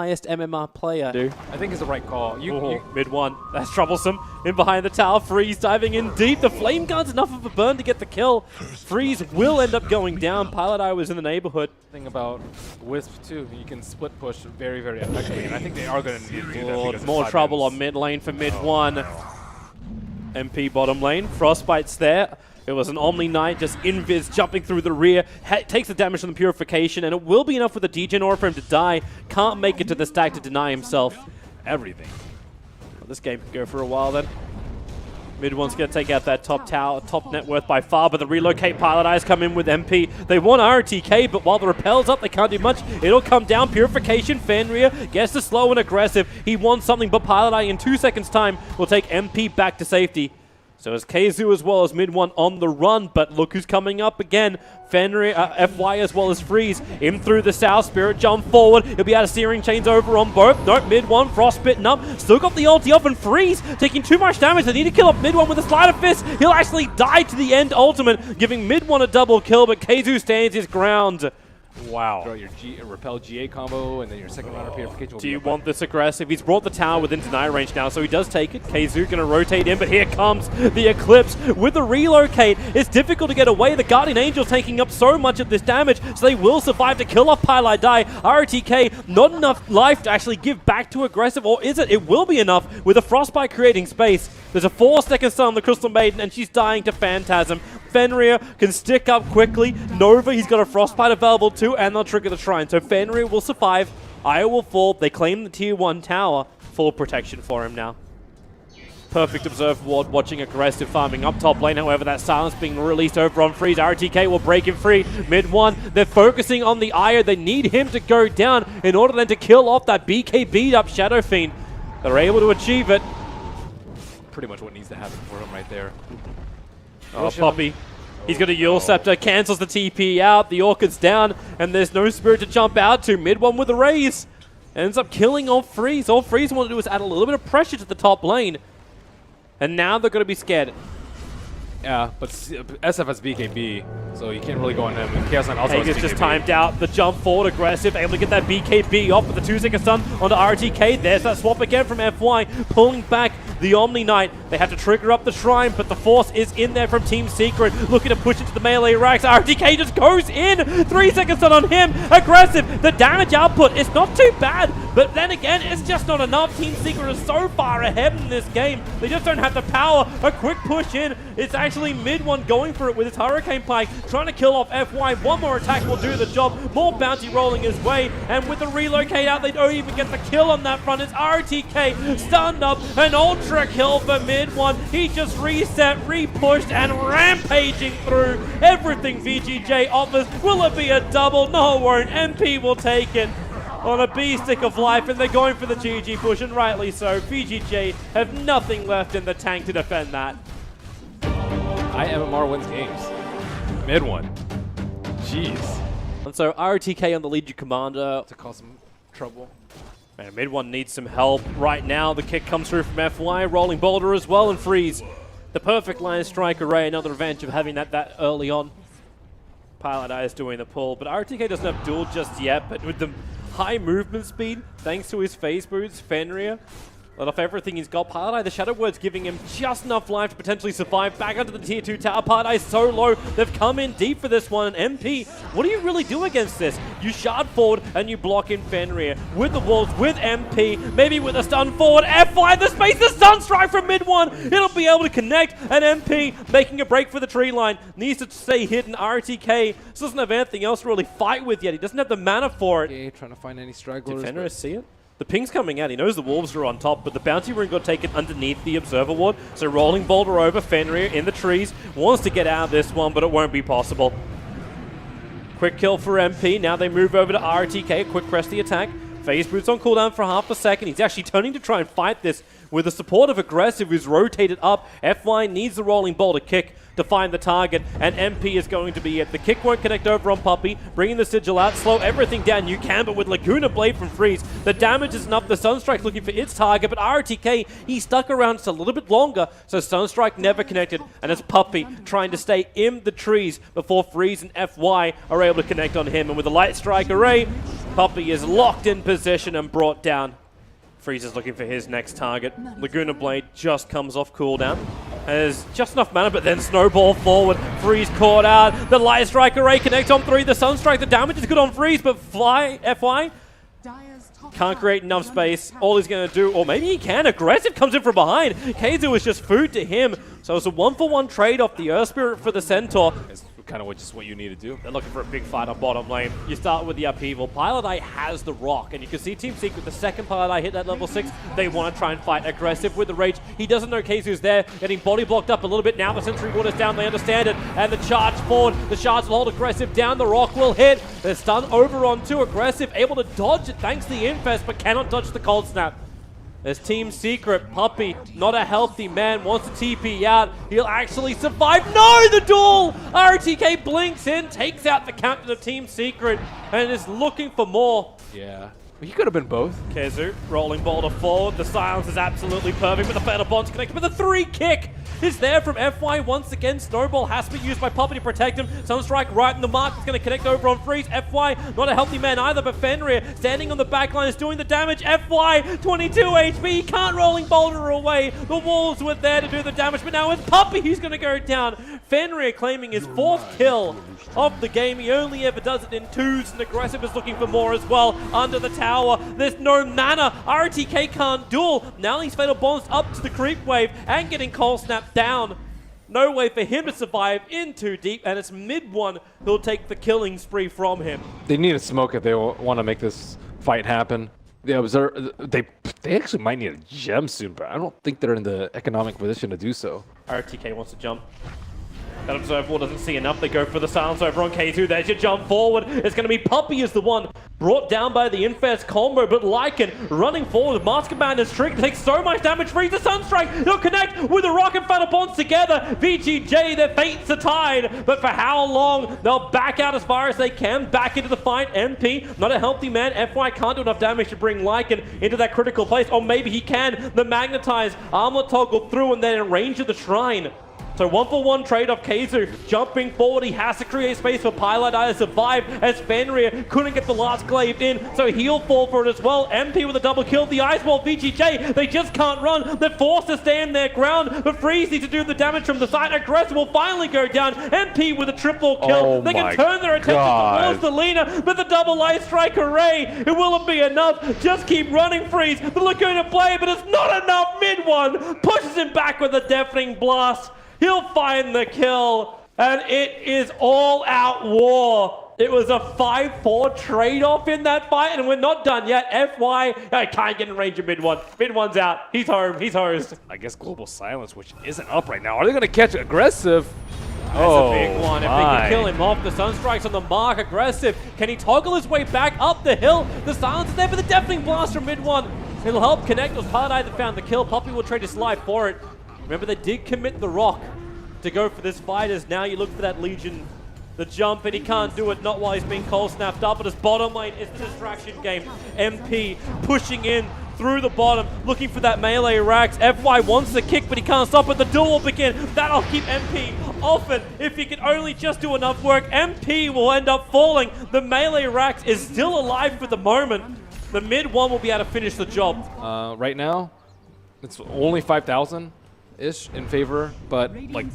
highest MMR player. I think it's the right call. Mid one. That's troublesome. In behind the tower. Freeze diving in deep. The flame gun's enough of a burn to get the kill. Freeze will end up going down. Pilot Eye was in the neighborhood. Thing about Wisp too, you can split push very, very effectively, and I think they are going to need to do that. Because more trouble on mid lane for mid one. MP bottom lane. Frostbite's there. It was an Omni Knight, just invis jumping through the rear, takes the damage from the Purification, and it will be enough with the Degen Aura for him to die. Can't make it to the stack to deny himself everything. Well, this game could go for a while then. Mid one's going to take out that top tower, top net worth by far, but the relocate Pilot Eyes come in with MP. They want RTK, but while the repel's up, they can't do much. It'll come down. Purification, Fenrir gets the slow and aggressive. He wants something, but Pilot Eye in 2 seconds time will take MP back to safety. So it's Keizu as well as mid one on the run, but look who's coming up again. Fenrir, FY as well as Freeze. In through the south, Spirit jump forward. He'll be out of Searing Chains over on both. Nope, mid one, Frostbitten up. Still got the ulti off and Freeze taking too much damage. They need to kill up mid one with a Sleight of Fist. He'll actually die to the end ultimate, giving mid one a double kill, but Keizu stands his ground. Wow. Throw your repel GA combo and then your second round Purification. Do you want this aggressive? He's brought the tower within deny range now, so he does take it. Keizu going to rotate in, but here comes the Eclipse with the relocate. It's difficult to get away. The Guardian Angel taking up so much of this damage, so they will survive to kill off Pilot Die. RTK, not enough life to actually give back to aggressive, or is it? It will be enough with a Frostbite creating space. There's a 4-second stun on the Crystal Maiden, and she's dying to Phantasm. Fenrir can stick up quickly. Nova, he's got a Frostbite available too, and they'll trigger the Shrine. So Fenrir will survive. Aya will fall. They claim the tier 1 tower. Full protection for him now. Perfect Observer Ward watching aggressive farming up top lane. However, that silence being released over on Freeze. RTK will break him free. Mid one, they're focusing on the Aya. They need him to go down in order then to kill off that BK beat up Shadow Fiend. They're able to achieve it. Pretty much what needs to happen for him right there. Oh, Puppy. He's got a Yule Scepter, cancels the TP out, the Orchid's down, and there's no Spirit to jump out to. Mid one with a raise. Ends up killing off Freeze. All Freeze wanted to do was add a little bit of pressure to the top lane. And now they're going to be scared. Yeah, but SF has BKB, so you can't really go on him. And Chaos Knight also has Hager's BKB. just timed out the jump forward aggressive, able to get that BKB off with the 2-second stun onto RTK. There's that swap again from FY, pulling back the Omni Knight. They have to trigger up the Shrine, but the Force is in there from Team Secret, looking to push into the melee racks. RTK just goes in, 3-second stun on him, aggressive. The damage output is not too bad, but then again, it's just not enough. Team Secret is so far ahead in this game. They just don't have the power. A quick push in. It's actually mid one going for it with his Hurricane Pike, trying to kill off FY. One more attack will do the job. More bounty rolling his way, and with the relocate out, they don't even get the kill on that front. It's RTK stunned up, an ultra kill for mid one. He just reset, repushed, and rampaging through everything VG.J offers. Will it be a double? No, it won't. MP will take it on a B-stick of life, and they're going for the GG push, and rightly so. VG.J have nothing left in the tank to defend that. MMR wins games. Mid one. Jeez. And so RTK on the Legion Commander To cause some trouble. Man, mid one needs some help right now. The kick comes through from FY, rolling Boulder as well, and Freeze. The perfect line strike array, another advantage of having that early on. Pilot Eye is doing the pull, but RTK doesn't have duel just yet, but with the high movement speed, thanks to his phase boots, Fenrir, let off everything he's got. Pilot Eye, the Shadow Word's giving him just enough life to potentially survive. Back onto the tier 2 tower. Pilot Eye is so low. They've come in deep for this one. And MP, what do you really do against this? You shard forward and you block in Fenrir with the walls, with MP, maybe with a stun forward. FY, the space, the stun strike from mid one. It'll be able to connect. And MP making a break for the tree line. Needs to stay hidden. RTK doesn't have anything else to really fight with yet. He doesn't have the mana for it. Okay, trying to find any stragglers. Did Fenrir see it? The ping's coming out. He knows the Wolves are on top, but the bounty rune got taken underneath the Observer Ward. So rolling Boulder over, Fenrir in the trees. Wants to get out of this one, but it won't be possible. Quick kill for MP. Now they move over to RTK. Quick press the attack. Phase Boots on cooldown for half a second. He's actually turning to try and fight this with the support of Aggressive, who's rotated up. FY needs the rolling Boulder kick to find the target, and MP is going to be it. The kick won't connect over on Puppy, bringing the Sigil out, slow everything down. You can, but with Laguna Blade from Freeze, the damage is enough. The Sunstrike looking for its target, but RTK, he stuck around just a little bit longer, so Sunstrike never connected, and it's Puppy trying to stay in the trees before Freeze and FY are able to connect on him. And with the Light Strike array, Puppey is locked in position and brought down. Freeze is looking for his next target. Laguna Blade just comes off cooldown. Has just enough mana, but then snowball forward. Freeze caught out. The Light Strike Array connects on 3. The Sunstrike, the damage is good on Freeze, but FY can't create enough space. All he's going to do, or maybe he can, aggressive comes in from behind. Keizu is just food to him. So it's a 1-for-1 trade off the Earth Spirit for the Centaur. It's kind of just what you need to do. They're looking for a big fight on bottom lane. You start with the upheaval. Pilot Eye has the rock, and you can see Team Secret, the second Pilot Eye hit that level 6, they want to try and fight aggressive with the Rage. He doesn't know Keizu's there, getting body blocked up a little bit. Now the Sentry Water's down, they understand it, and the charge forward. The Shards will hold aggressive down, the rock will hit. They're stun over on 2, aggressive, able to dodge it thanks to the Infest, but cannot dodge the Cold Snap. There's Team Secret. Puppey, not a healthy man, wants to TP out. He'll actually survive. No, the duel! RTK blinks in, takes out the captain of Team Secret, and is looking for more. Yeah. He could have been both. Keizu, rolling boulder forward. The silence is absolutely perfect, but the Fatal Bond's connected. But the 3 kick is there from FY once again. Snowball has to be used by Puppey to protect him. Sunstrike right in the mark. It's going to connect over on Freeze. FY, not a healthy man either, but Fenrir standing on the back line is doing the damage. FY, 22 HP. He can't rolling boulder away. The walls were there to do the damage, but now it's Puppey who's going to go down. Fenrir claiming his 4th kill of the game. He only ever does it in 2s, and aggressive is looking for more as well. Under the tower, there's no mana. RTK can't duel. Now these Fatal Bonds up to the creep wave and getting Cold Snap down. No way for him to survive in too deep, and it's mid one who'll take the killing spree from him. They need a smoke if they want to make this fight happen. They actually might need a gem soon, but I don't think they're in the economic position to do so. RTK wants to jump. That Observer doesn't see enough. They go for the silence over on Keizu. There's your jump forward. It's going to be Puppey is the one brought down by the Infest combo, but Lycan running forward. Master Band is tricked. Takes so much damage. Freeze the Sunstrike. He'll connect with the Rock and Fatal Bonds together. VG.J, their fates are tied, but for how long? They'll back out as far as they can. Back into the fight. MP, not a healthy man. FY can't do enough damage to bring Lycan into that critical place. Or maybe he can. The Magnetize armlet toggle through and then in range of the Shrine. So 1-for-1 trade off. Keizu jumping forward. He has to create space for Pilot Eye to survive as Fenrir couldn't get the last glaive in, so he'll fall for it as well. MP with a double kill. The Ice Wall, VG.J, they just can't run. They're forced to stand their ground, but Freeze needs to do the damage from the side. Aggressive will finally go down. MP with a triple kill. They can turn their attention towards the Lina, but the double Light Strike Array, it will be enough. Just keep running, Freeze. The Laguna Blade, but it's not enough. Mid one pushes him back with a deafening blast. He'll find the kill, and it is all-out war. It was a 5-4 trade-off in that fight, and we're not done yet. FY, I can't get in range of mid one. Mid one's out. He's home. He's hosed. I guess Global Silence, which isn't up right now. Are they going to catch aggressive? That's a big one. If they can kill him off, the Sunstrike's on the mark. Aggressive. Can he toggle his way back up the hill? The silence is there for the deafening blast from mid one. It'll help connect. It was Pilot Eye that found the kill. Puppey will trade his life for it. Remember, they did commit the rock to go for this fight, as now you look for that Legion, the jump, and he can't do it, not while he's being cold snapped up, but his bottom lane is the distraction game. MP pushing in through the bottom, looking for that melee racks. FY wants the kick, but he can't stop it. The duel will begin. That'll keep MP off it. If he can only just do enough work, MP will end up falling. The melee racks is still alive for the moment. The mid one will be able to finish the job. Right now, it's only 5,000. Ish in favor, but like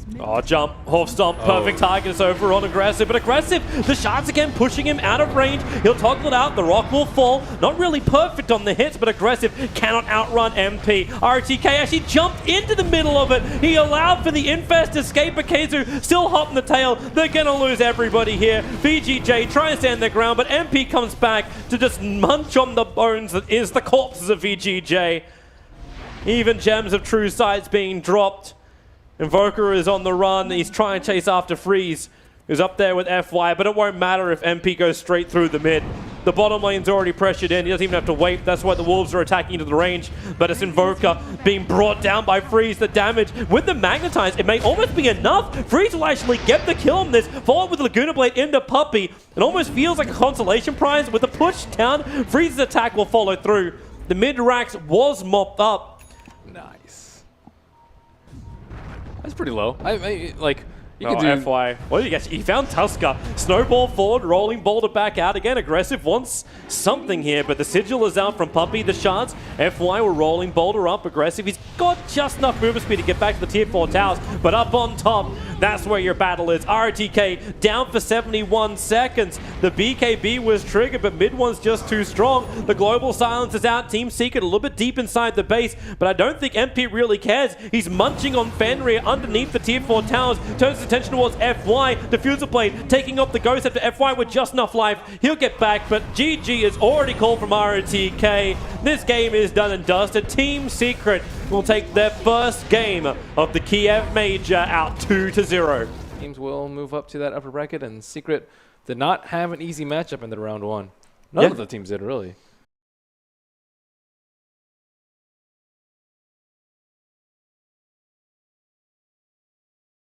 jump, half stomp, perfect target is over on aggressive, but aggressive, the Shards again pushing him out of range. He'll toggle it out, the rock will fall, not really perfect on the hits, but aggressive cannot outrun MP. RTK actually jumped into the middle of it. He allowed for the Infest to escape, but Keizu still hopping the tail. They're gonna lose everybody here. VG.J trying to stand their ground, but MP comes back to just munch on the bones that is the corpses of VG.J. Even Gems of True Sight's being dropped. Invoker is on the run. He's trying to chase after Freeze, who's up there with FY, but it won't matter if MP goes straight through the mid. The bottom lane's already pressured in. He doesn't even have to wait. That's why the Wolves are attacking into the range. But it's Invoker being brought down by Freeze. The damage with the Magnetize, it may almost be enough. Freeze will actually get the kill on this. Followed with the Laguna Blade into Puppey. It almost feels like a consolation prize. With the push down, Freeze's attack will follow through. The mid racks was mopped up. Nice. That's pretty low. I like, You Oh, could do FY. What did he get? He found Tusker. Snowball forward, rolling boulder back out again. Aggressive wants something here, but the sigil is out from Puppy. The shards. FY will rolling boulder up. Aggressive. He's got just enough movement speed to get back to the tier 4 towers, but up on top, that's where your battle is. RTK down for 71 seconds. The BKB was triggered, but mid one's just too strong. The global silence is out. Team Secret a little bit deep inside the base, but I don't think MP really cares. He's munching on Fenrir underneath the tier 4 towers. Turns his attention towards FY. Diffuser blade taking off the ghost after FY with just enough life. He'll get back, but GG is already called from RTK. This game is done and dusted. Team Secret will take their first game of the Kiev Major out 2-0. teams will move up to that upper bracket, and Secret did not have an easy matchup in the round 1. None Yeah. of the teams did, really.